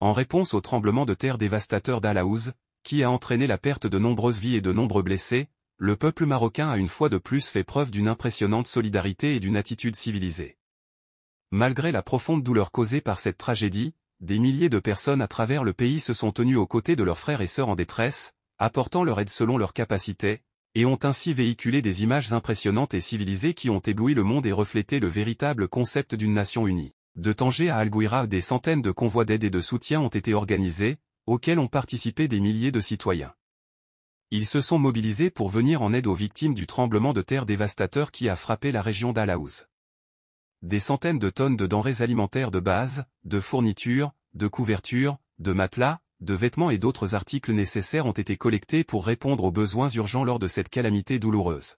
En réponse au tremblement de terre dévastateur d'Al-Aouz, qui a entraîné la perte de nombreuses vies et de nombreux blessés, le peuple marocain a une fois de plus fait preuve d'une impressionnante solidarité et d'une attitude civilisée. Malgré la profonde douleur causée par cette tragédie, des milliers de personnes à travers le pays se sont tenues aux côtés de leurs frères et sœurs en détresse, apportant leur aide selon leurs capacités, et ont ainsi véhiculé des images impressionnantes et civilisées qui ont ébloui le monde et reflété le véritable concept d'une nation unie. De Tanger à Al-Gouira, des centaines de convois d'aide et de soutien ont été organisés, auxquels ont participé des milliers de citoyens. Ils se sont mobilisés pour venir en aide aux victimes du tremblement de terre dévastateur qui a frappé la région d'Al-Aouz. Des centaines de tonnes de denrées alimentaires de base, de fournitures, de couvertures, de matelas, de vêtements et d'autres articles nécessaires ont été collectés pour répondre aux besoins urgents lors de cette calamité douloureuse.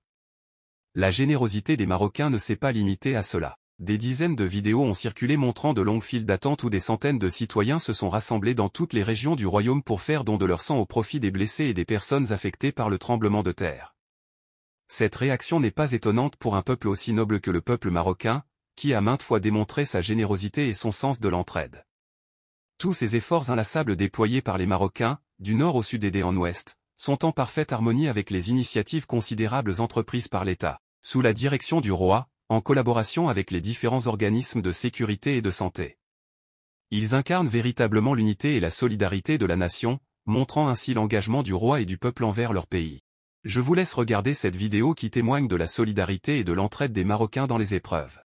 La générosité des Marocains ne s'est pas limitée à cela. Des dizaines de vidéos ont circulé montrant de longues files d'attente où des centaines de citoyens se sont rassemblés dans toutes les régions du royaume pour faire don de leur sang au profit des blessés et des personnes affectées par le tremblement de terre. Cette réaction n'est pas étonnante pour un peuple aussi noble que le peuple marocain, qui a maintes fois démontré sa générosité et son sens de l'entraide. Tous ces efforts inlassables déployés par les Marocains, du nord au sud et en ouest, sont en parfaite harmonie avec les initiatives considérables entreprises par l'État, sous la direction du roi, en collaboration avec les différents organismes de sécurité et de santé. Ils incarnent véritablement l'unité et la solidarité de la nation, montrant ainsi l'engagement du roi et du peuple envers leur pays. Je vous laisse regarder cette vidéo qui témoigne de la solidarité et de l'entraide des Marocains dans les épreuves.